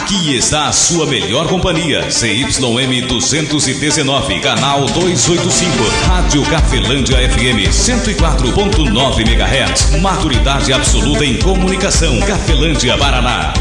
Aqui está a sua melhor companhia. ZYM 219, canal 285. Rádio Cafelândia FM 104.9 MHz. Maturidade absoluta em comunicação. Cafelândia, Paraná.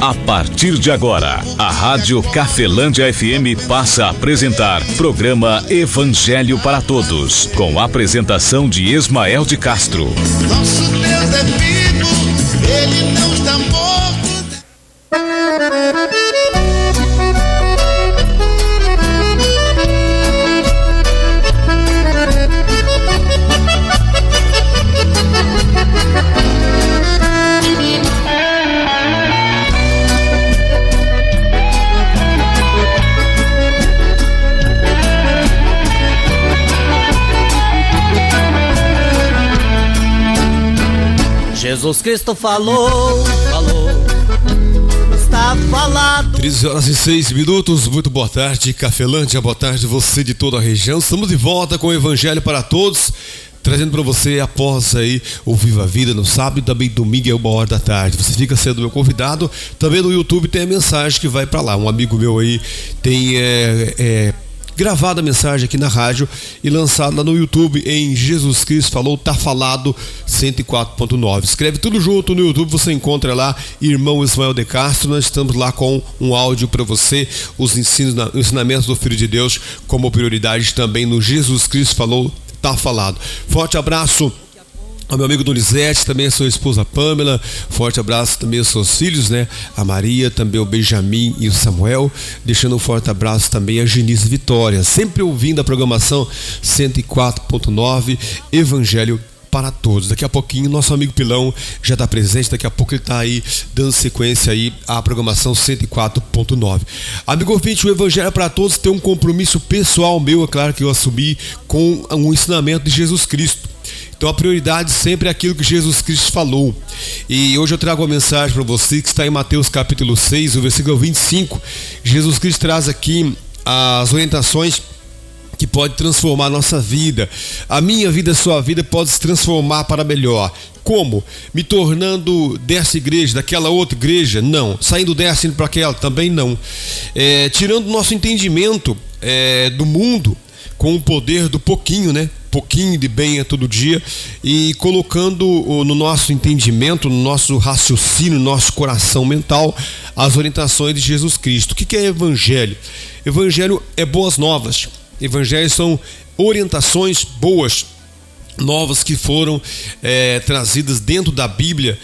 A partir de agora, a Rádio Cafelândia FM passa a apresentar programa Evangelho para Todos, com a apresentação de Ismael de Castro. Nosso Deus é vivo, Ele não está morto. Jesus Cristo falou, está falado. 13h06, muito boa tarde, Cafelândia, boa tarde você de toda a região. Estamos de volta com o Evangelho para Todos, trazendo para você após aí o Viva a Vida no sábado e também domingo é 1h da tarde. Você fica sendo meu convidado. Também no YouTube tem a mensagem que vai para lá. Um amigo meu aí tem gravado a mensagem aqui na rádio e lançado lá no YouTube em Jesus Cristo Falou, tá falado 104.9. Escreve tudo junto no YouTube, você encontra lá Irmão Ismael de Castro. Nós estamos lá com um áudio para você, os ensinamentos do Filho de Deus como prioridade também no Jesus Cristo Falou, tá falado. Forte abraço ao meu amigo Donizete, também a sua esposa Pamela, forte abraço também aos seus filhos, né? A Maria, também o Benjamin e o Samuel, deixando um forte abraço também a Genice Vitória, sempre ouvindo a programação 104.9, Evangelho para Todos. Daqui a pouquinho nosso amigo Pilão já está presente, daqui a pouco ele está aí dando sequência aí à programação 104.9. Amigo ouvinte, o Evangelho para Todos tem um compromisso pessoal meu, é claro que eu assumi com um ensinamento de Jesus Cristo. Então a prioridade sempre é aquilo que Jesus Cristo falou. E hoje eu trago uma mensagem para você que está em Mateus capítulo 6, o versículo 25. Jesus Cristo traz aqui as orientações que pode transformar a nossa vida. A minha vida, a sua vida pode se transformar para melhor. Como? Me tornando dessa igreja, daquela outra igreja? Não. Saindo dessa, indo para aquela? Também não. Tirando o nosso entendimento do mundo com o poder do pouquinho, né? Pouquinho de bem a todo dia, e colocando no nosso entendimento, no nosso raciocínio, no nosso coração mental, as orientações de Jesus Cristo. O que é Evangelho? Evangelho é boas novas. Evangelho são orientações boas, novas que foram trazidas dentro da Bíblia.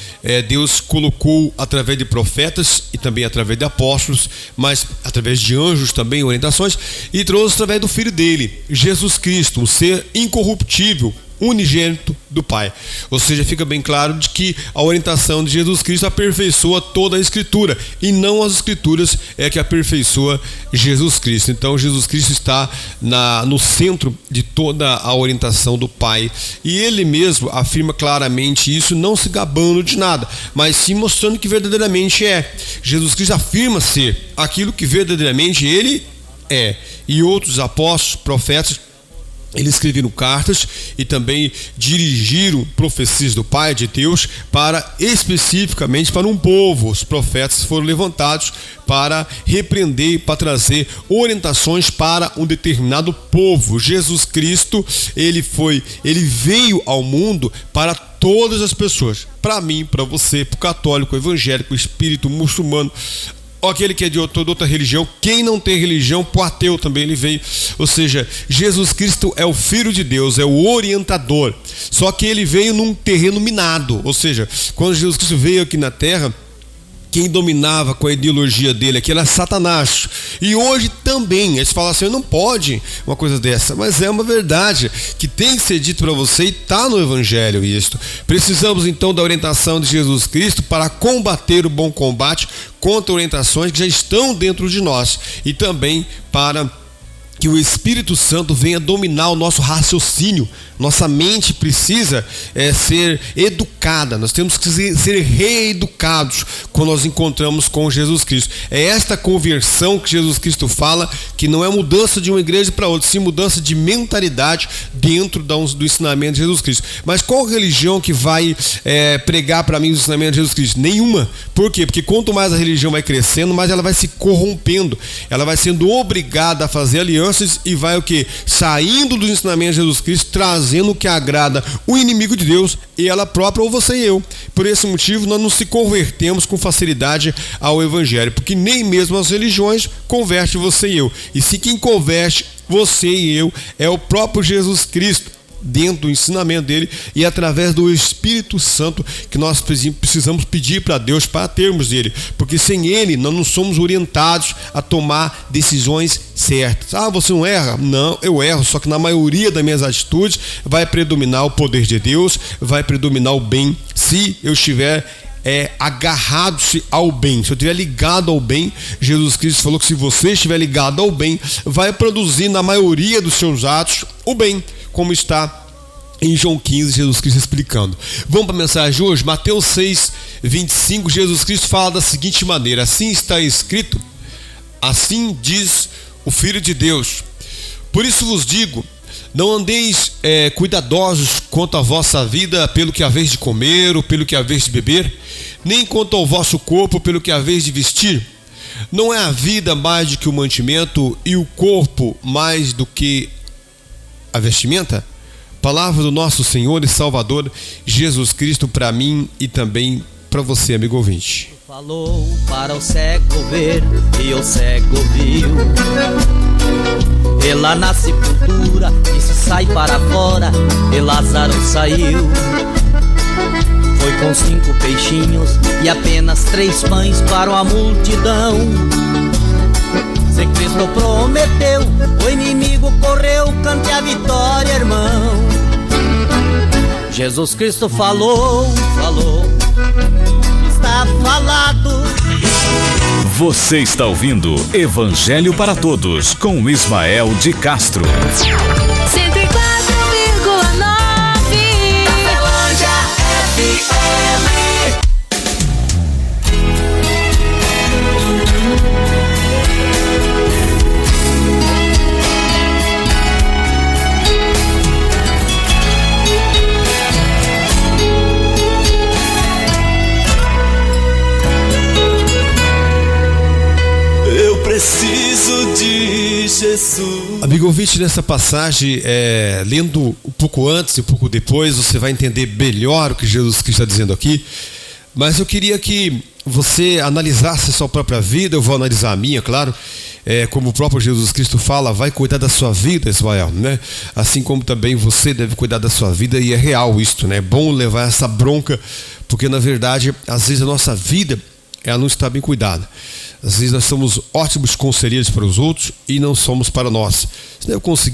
Deus colocou através de profetas e também através de apóstolos, mas através de anjos também orientações, e trouxe através do Filho dele, Jesus Cristo, um ser incorruptível, unigênito do Pai. Ou seja, fica bem claro de que a orientação de Jesus Cristo aperfeiçoa toda a Escritura, e não as Escrituras é que aperfeiçoa Jesus Cristo. Então Jesus Cristo está no centro de toda a orientação do Pai, e ele mesmo afirma claramente isso, não se gabando de nada, mas sim mostrando que verdadeiramente é. Jesus Cristo afirma ser aquilo que verdadeiramente ele é, e outros apóstolos, profetas, eles escreveram cartas e também dirigiram profecias do Pai de Deus especificamente para um povo. Os profetas foram levantados para repreender, para trazer orientações para um determinado povo. Jesus Cristo, ele veio ao mundo para todas as pessoas, para mim, para você, para o católico, evangélico, espírito, muçulmano, aquele que é de outra religião, quem não tem religião, pro ateu também ele veio. Ou seja, Jesus Cristo é o Filho de Deus, é o orientador, só que ele veio num terreno minado. Ou seja, quando Jesus Cristo veio aqui na terra, quem dominava com a ideologia dele aqui era Satanás. E hoje também, eles falam assim, não pode uma coisa dessa, mas é uma verdade que tem que ser dito para você e está no Evangelho isto. Precisamos então da orientação de Jesus Cristo para combater o bom combate contra orientações que já estão dentro de nós e também para que o Espírito Santo venha dominar o nosso raciocínio. Nossa mente precisa ser educada, nós temos que ser reeducados quando nós encontramos com Jesus Cristo. É esta conversão que Jesus Cristo fala, que não é mudança de uma igreja para outra, sim mudança de mentalidade dentro do ensinamento de Jesus Cristo. Mas qual religião que vai pregar para mim o ensinamento de Jesus Cristo? Nenhuma. Por quê? Porque quanto mais a religião vai crescendo, mais ela vai se corrompendo, ela vai sendo obrigada a fazer alianças e vai o quê? Saindo dos ensinamentos de Jesus Cristo, trazendo o que agrada o inimigo de Deus e ela própria, ou você e eu. Por esse motivo, nós não se convertemos com facilidade ao Evangelho, porque nem mesmo as religiões convertem você e eu. E se quem converte você e eu é o próprio Jesus Cristo, dentro do ensinamento dele e através do Espírito Santo que nós precisamos pedir para Deus para termos dele, porque sem ele nós não somos orientados a tomar decisões certas. Você não erra? Não, eu erro, só que na maioria das minhas atitudes vai predominar o poder de Deus, vai predominar o bem, se eu estiver agarrado-se ao bem, se eu estiver ligado ao bem. Jesus Cristo falou que se você estiver ligado ao bem, vai produzir na maioria dos seus atos o bem, como está em João 15, Jesus Cristo explicando. Vamos para a mensagem de hoje, Mateus 6, 25, Jesus Cristo fala da seguinte maneira: assim está escrito, assim diz o Filho de Deus, por isso vos digo, não andeis cuidadosos quanto à vossa vida, pelo que haveis de comer ou pelo que haveis de beber, nem quanto ao vosso corpo, pelo que haveis de vestir. Não é a vida mais do que o mantimento e o corpo mais do que a vestimenta? Palavra do nosso Senhor e Salvador Jesus Cristo para mim e também para você, amigo ouvinte. Falou para o cego ver e o cego viu. E lá na sepultura disse: sai para fora. E Lázaro saiu. Foi com 5 peixinhos e apenas 3 pães para uma multidão. Se Cristo prometeu, o inimigo correu, cante a vitória, irmão. Jesus Cristo falou, está falado. Você está ouvindo Evangelho para Todos com Ismael de Castro. 104,9 Cafelândia FM. Preciso de Jesus. Amigo ouvinte, nessa passagem, lendo um pouco antes e um pouco depois, você vai entender melhor o que Jesus Cristo está dizendo aqui. Mas eu queria que você analisasse a sua própria vida. Eu vou analisar a minha, claro. Como o próprio Jesus Cristo fala, vai cuidar da sua vida, Ismael, né? Assim como também você deve cuidar da sua vida, e é real isto, né? É bom levar essa bronca, porque na verdade, às vezes a nossa vida, ela não está bem cuidada. Às vezes nós somos ótimos conselheiros para os outros e não somos para nós. Você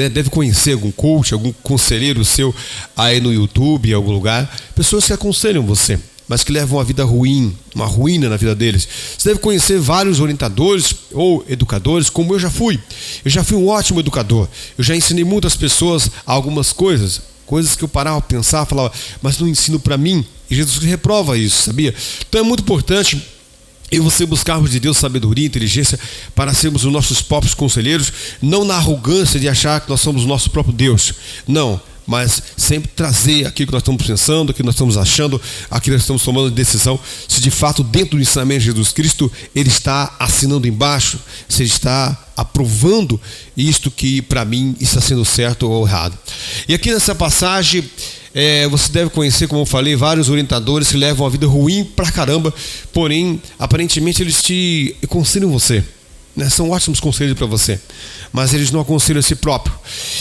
deve conhecer algum coach, algum conselheiro seu aí no YouTube, em algum lugar. Pessoas que aconselham você, mas que levam uma vida ruim, uma ruína na vida deles. Você deve conhecer vários orientadores ou educadores, como eu já fui. Eu já fui um ótimo educador. Eu já ensinei muitas pessoas algumas coisas que eu parava a pensar, falava, mas não ensino para mim. E Jesus reprova isso, sabia? Então é muito importante e você buscarmos de Deus sabedoria e inteligência para sermos os nossos próprios conselheiros, não na arrogância de achar que nós somos o nosso próprio Deus, não, mas sempre trazer aquilo que nós estamos pensando, aquilo que nós estamos achando, aquilo que nós estamos tomando de decisão, se de fato dentro do ensinamento de Jesus Cristo ele está assinando embaixo, se ele está aprovando isto que para mim está sendo certo ou errado. E aqui nessa passagem você deve conhecer, como eu falei, vários orientadores que levam uma vida ruim pra caramba, porém, aparentemente eles te aconselham você. né? São ótimos conselhos para você, mas eles não aconselham a si próprio.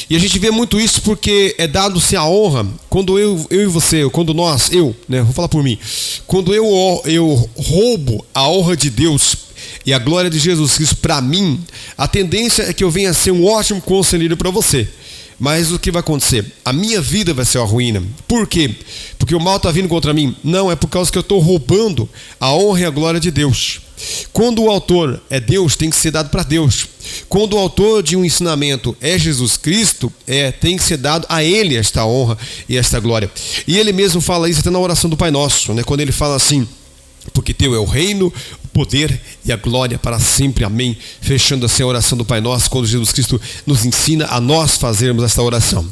E a gente vê muito isso porque é dado-se a honra quando eu e você, quando nós, né? Vou falar por mim. Quando eu roubo a honra de Deus e a glória de Jesus Cristo para mim, a tendência é que eu venha a ser um ótimo conselheiro para você. Mas o que vai acontecer? A minha vida vai ser uma ruína. Por quê? Porque o mal está vindo contra mim? Não, é por causa que eu estou roubando a honra e a glória de Deus. Quando o autor é Deus, tem que ser dado para Deus. Quando o autor de um ensinamento é Jesus Cristo, tem que ser dado a Ele esta honra e esta glória. E Ele mesmo fala isso até na oração do Pai Nosso, né? Quando Ele fala assim: porque teu é o reino, o poder e a glória para sempre, amém. Fechando assim a oração do Pai Nosso, quando Jesus Cristo nos ensina a nós fazermos esta oração.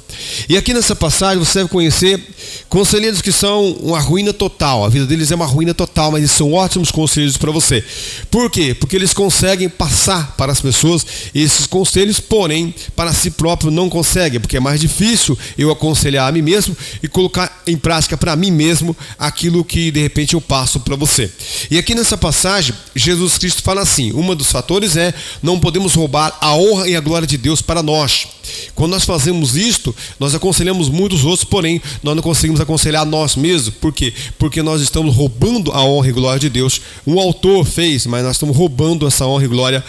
E aqui nessa passagem você deve conhecer conselheiros que são uma ruína total. A vida deles é uma ruína total, mas eles são ótimos conselheiros para você. Por quê? Porque eles conseguem passar para as pessoas esses conselhos, porém para si próprio não conseguem, porque é mais difícil eu aconselhar a mim mesmo e colocar em prática para mim mesmo aquilo que de repente eu passo para você. E aqui nessa passagem, Jesus Cristo fala assim: um dos fatores é não podemos roubar a honra e a glória de Deus para nós. Quando nós fazemos isto, nós aconselhamos muitos outros, porém nós não conseguimos aconselhar nós mesmos. Por quê? Porque nós estamos roubando a honra e glória de Deus. Um autor fez, mas nós estamos roubando essa honra e glória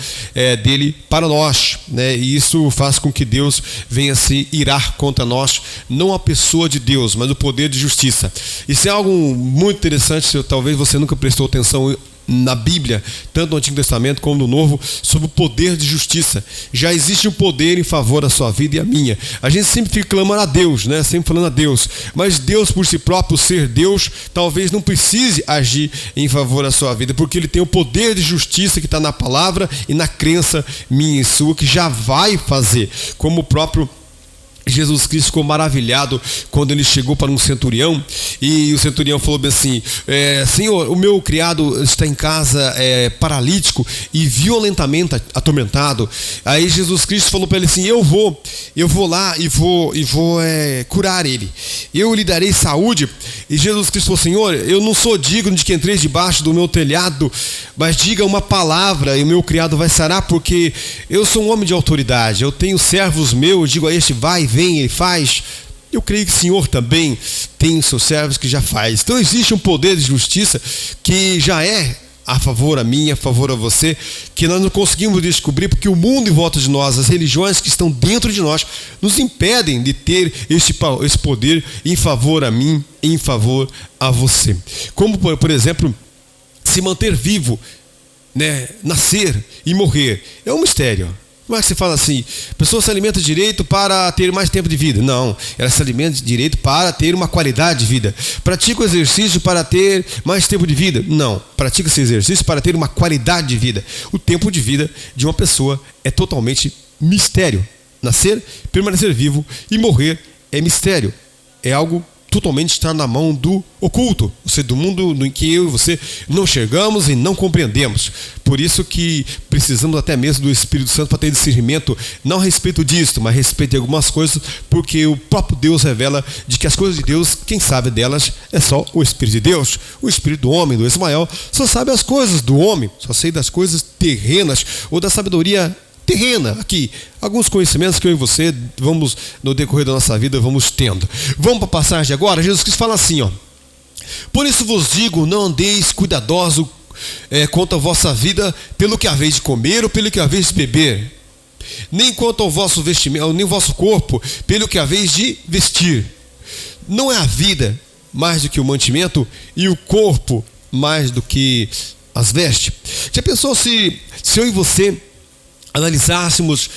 dele para nós, né? E isso faz com que Deus venha se irar contra nós, não a pessoa de Deus, mas o poder de justiça. Isso é algo muito interessante. Talvez você nunca prestou atenção na Bíblia, tanto no Antigo Testamento como no Novo, sobre o poder de justiça. Já existe um poder em favor da sua vida e a minha. A gente sempre fica clamando a Deus, né? Sempre falando a Deus, mas Deus por si próprio, ser Deus, talvez não precise agir em favor da sua vida, porque Ele tem o poder de justiça que está na palavra e na crença minha e sua, que já vai fazer, como o próprio Jesus Cristo ficou maravilhado quando ele chegou para um centurião e o centurião falou bem assim: Senhor, o meu criado está em casa paralítico e violentamente atormentado. Aí Jesus Cristo falou para ele assim: eu vou lá e vou curar ele, eu lhe darei saúde. E Jesus Cristo falou: Senhor, eu não sou digno de que entreis debaixo do meu telhado, mas diga uma palavra e o meu criado vai sarar, porque eu sou um homem de autoridade, eu tenho servos meus, digo a este vai, vem, ele faz. Eu creio que o Senhor também tem os seus servos que já faz. Então existe um poder de justiça que já é a favor a mim, a favor a você, que nós não conseguimos descobrir porque o mundo em volta de nós, as religiões que estão dentro de nós, nos impedem de ter esse poder em favor a mim, em favor a você. Como, por exemplo, se manter vivo, né? Nascer e morrer é um mistério. Como é que você fala assim? A pessoa se alimenta direito para ter mais tempo de vida. Não, ela se alimenta direito para ter uma qualidade de vida. Pratica o exercício para ter mais tempo de vida. Não, pratica esse exercício para ter uma qualidade de vida. O tempo de vida de uma pessoa é totalmente mistério. Nascer, permanecer vivo e morrer é mistério. É algo totalmente estar na mão do oculto, ou seja, do mundo em que eu e você não chegamos e não compreendemos. Por isso que precisamos até mesmo do Espírito Santo para ter discernimento, não a respeito disso, mas a respeito de algumas coisas, porque o próprio Deus revela de que as coisas de Deus, quem sabe delas é só o Espírito de Deus. O Espírito do homem, do Ismael, só sabe as coisas do homem, só sei das coisas terrenas ou da sabedoria terrena. Aqui, alguns conhecimentos que eu e você vamos, no decorrer da nossa vida, vamos tendo. Vamos para a passagem agora. Jesus Cristo fala assim, ó: por isso vos digo, não andeis cuidadoso quanto à vossa vida, pelo que haveis de comer ou pelo que haveis de beber, nem quanto ao vosso vestimento, nem o vosso corpo, pelo que haveis de vestir. Não é a vida mais do que o mantimento e o corpo mais do que as vestes? Já pensou se eu e você analisássemos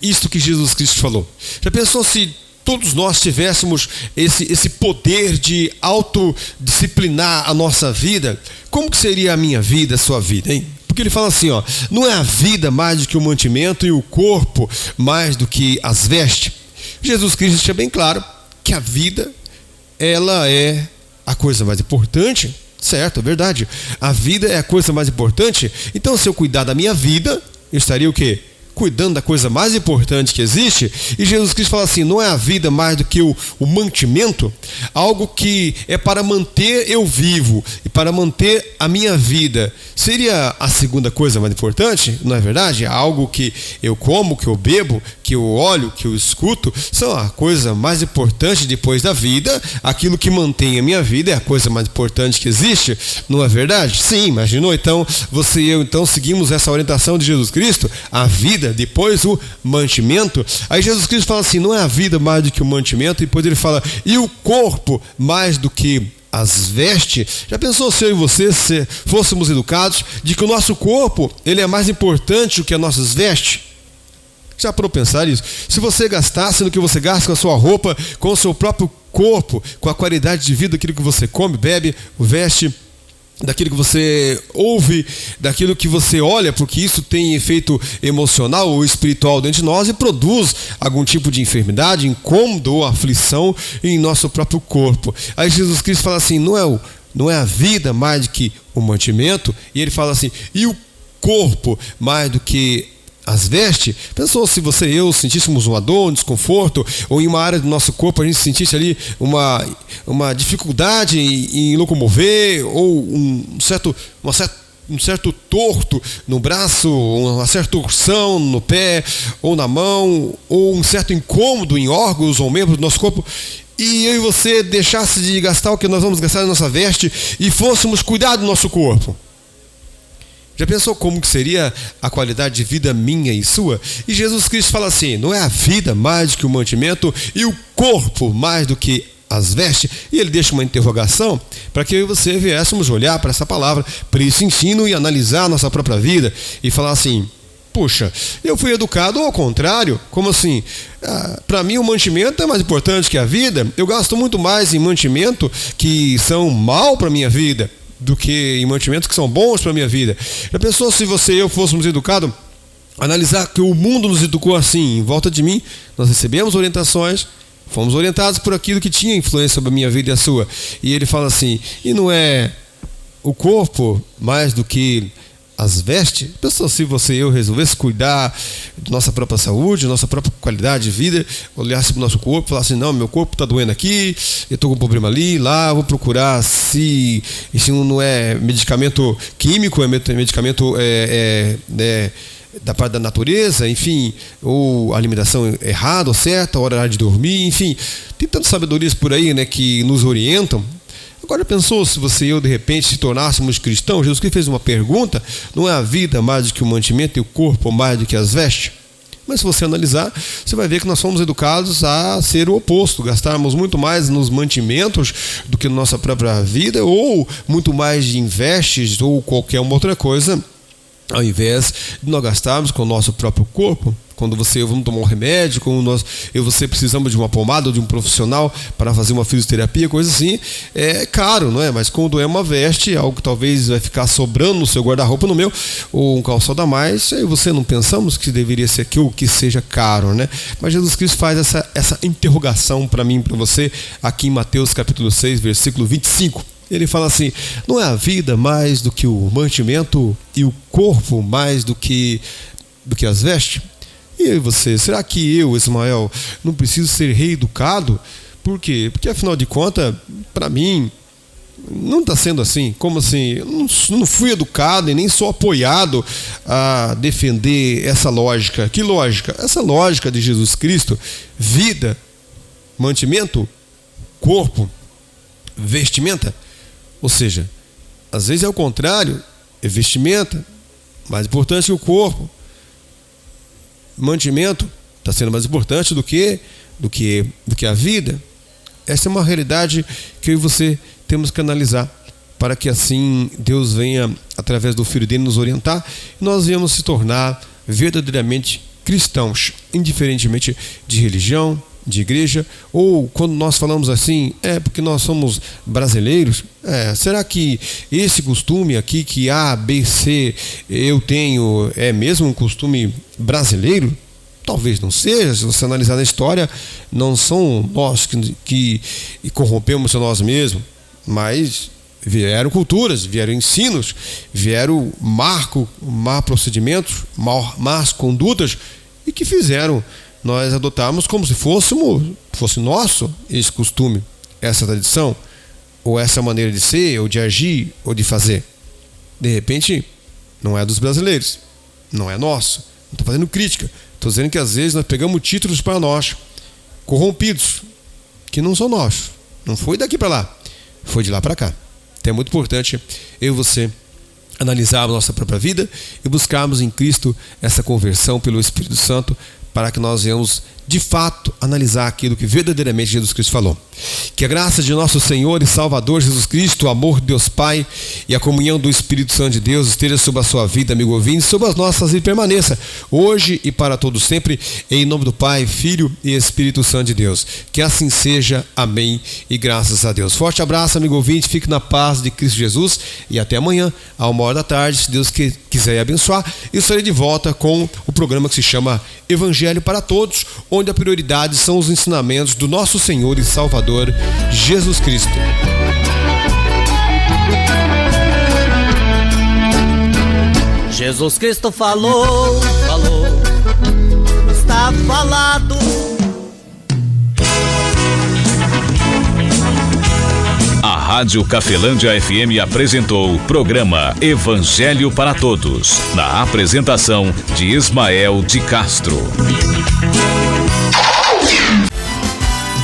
isto que Jesus Cristo falou? Já pensou se todos nós tivéssemos esse poder de autodisciplinar a nossa vida? Como que seria a minha vida, a sua vida, hein? Porque ele fala assim, ó: não é a vida mais do que o mantimento e o corpo mais do que as vestes? Jesus Cristo deixa bem claro que a vida, ela é a coisa mais importante, certo? É verdade. A vida é a coisa mais importante. Então, se eu cuidar da minha vida, eu estaria o quê? cuidando da coisa mais importante que existe, e Jesus Cristo fala assim, não é a vida mais do que o mantimento, algo que é para manter eu vivo e para manter a minha vida. Seria a segunda coisa mais importante, não é verdade? Algo que eu como, que eu bebo, que eu olho, que eu escuto, são a coisa mais importante depois da vida. Aquilo que mantém a minha vida é a coisa mais importante que existe, não é verdade? Sim, imaginou? Então, você e eu então seguimos essa orientação de Jesus Cristo, a vida, depois o mantimento. Aí Jesus Cristo fala assim, não é a vida mais do que o mantimento, e depois ele fala, e o corpo mais do que as vestes. Já pensou se eu e você se fôssemos educados de que o nosso corpo, ele é mais importante do que as nossas vestes? Já parou para pensar isso? Se você gastasse no que você gasta com a sua roupa, com o seu próprio corpo, com a qualidade de vida daquilo que você come, bebe, veste, daquilo que você ouve, daquilo que você olha, porque isso tem efeito emocional ou espiritual dentro de nós e produz algum tipo de enfermidade, incômodo ou aflição em nosso próprio corpo. Aí Jesus Cristo fala assim, não é a vida mais do que o mantimento, e ele fala assim, e o corpo mais do que as vestes. Pensou se você e eu sentíssemos uma dor, um desconforto, ou em uma área do nosso corpo a gente sentisse ali uma dificuldade em locomover, ou um certo torto no braço, uma certa torção no pé ou na mão, ou um certo incômodo em órgãos ou membros do nosso corpo, e eu e você deixasse de gastar o que nós vamos gastar na nossa veste e fôssemos cuidar do nosso corpo. Já pensou como que seria a qualidade de vida minha e sua? E Jesus Cristo fala assim, não é a vida mais do que o mantimento e o corpo mais do que as vestes? E ele deixa uma interrogação para que eu e você viéssemos olhar para essa palavra, para esse ensino e analisar a nossa própria vida e falar assim, puxa, eu fui educado ao contrário, como assim? Para mim o mantimento é mais importante que a vida, eu gasto muito mais em mantimento que são mal para a minha vida do que em mantimentos que são bons para a minha vida. Já pensou se você e eu fôssemos educados, analisar que o mundo nos educou assim, em volta de mim, nós recebemos orientações, fomos orientados por aquilo que tinha influência sobre a minha vida e a sua, e ele fala assim, e não é o corpo mais do que as vestes? Pensou se você e eu resolvesse cuidar da nossa própria saúde, da nossa própria qualidade de vida, olhasse para o nosso corpo e falasse, não, meu corpo está doendo aqui, eu estou com um problema ali, lá, vou procurar se não é medicamento químico, é medicamento da parte da natureza, enfim, ou alimentação errada ou certa, hora de dormir, enfim, tem tantas sabedorias por aí, né, que nos orientam. Agora pensou se você e eu de repente se tornássemos cristãos? Jesus Cristo fez uma pergunta, não é a vida mais do que o mantimento e o corpo mais do que as vestes? Mas se você analisar, você vai ver que nós fomos educados a ser o oposto, gastarmos muito mais nos mantimentos do que na nossa própria vida, ou muito mais em vestes ou qualquer uma outra coisa, ao invés de nós gastarmos com o nosso próprio corpo. Quando você e eu vamos tomar um remédio, quando eu e você precisamos de uma pomada ou de um profissional para fazer uma fisioterapia, coisa assim, é caro, não é? Mas quando é uma veste, algo que talvez vai ficar sobrando no seu guarda-roupa, no meu, ou um calçado a mais, aí você não pensamos que deveria ser aquilo que seja caro, né? Mas Jesus Cristo faz essa interrogação para mim e para você, aqui em Mateus capítulo 6, versículo 25. Ele fala assim, não é a vida mais do que o mantimento e o corpo mais do que as vestes? E eu e você, será que eu, Ismael, não preciso ser reeducado? Por quê? Porque afinal de contas, para mim, não está sendo assim. Como assim? Eu não fui educado e nem sou apoiado a defender essa lógica. Que lógica? Essa lógica de Jesus Cristo, vida, mantimento, corpo, vestimenta. Ou seja, às vezes é o contrário, é vestimenta, mais importante que o corpo. Mantimento está sendo mais importante do que a vida. Essa é uma realidade que eu e você temos que analisar, para que assim Deus venha, através do Filho dele, nos orientar e nós venhamos se tornar verdadeiramente cristãos, indiferentemente de religião, de igreja, ou quando nós falamos assim, porque nós somos brasileiros, será que esse costume aqui que A, B, C eu tenho é mesmo um costume brasileiro? Talvez não seja. Se você analisar na história, não são nós que corrompemos a nós mesmos, mas vieram culturas, vieram ensinos, vieram má procedimentos, más condutas, e que fizeram nós adotarmos como se fosse nosso esse costume, essa tradição, ou essa maneira de ser, ou de agir, ou de fazer. De repente, não é dos brasileiros, não é nosso. Não estou fazendo crítica, estou dizendo que às vezes nós pegamos títulos para nós, corrompidos, que não são nossos. Não foi daqui para lá, foi de lá para cá. Então é muito importante eu e você analisarmos a nossa própria vida e buscarmos em Cristo essa conversão pelo Espírito Santo, para que nós venhamos de fato analisar aquilo que verdadeiramente Jesus Cristo falou. Que a graça de nosso Senhor e Salvador Jesus Cristo, o amor de Deus Pai e a comunhão do Espírito Santo de Deus esteja sobre a sua vida, amigo ouvinte, sobre as nossas, e permaneça hoje e para todo sempre, em nome do Pai, Filho e Espírito Santo de Deus. Que assim seja, amém, e graças a Deus. Forte abraço, amigo ouvinte, fique na paz de Cristo Jesus, e até amanhã, à 13h, se Deus quiser abençoar, eu estarei de volta com o programa que se chama Evangelho para Todos, onde a prioridade são os ensinamentos do nosso Senhor e Salvador Jesus Cristo. Jesus Cristo falou, está falado. A Rádio Cafelândia FM apresentou o programa Evangelho para Todos, na apresentação de Ismael de Castro.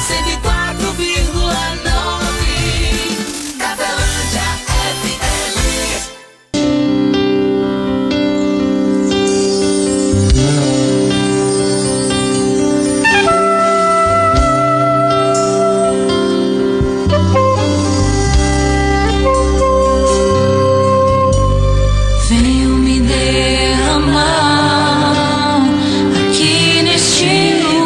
104,9 Cafelândia Venho me derramar aqui neste lugar.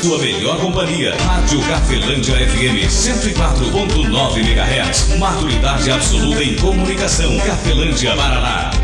sua melhor companhia. Rádio Cafelândia FM 104.9 MHz. Maturidade absoluta em comunicação. Cafelândia, Paraná.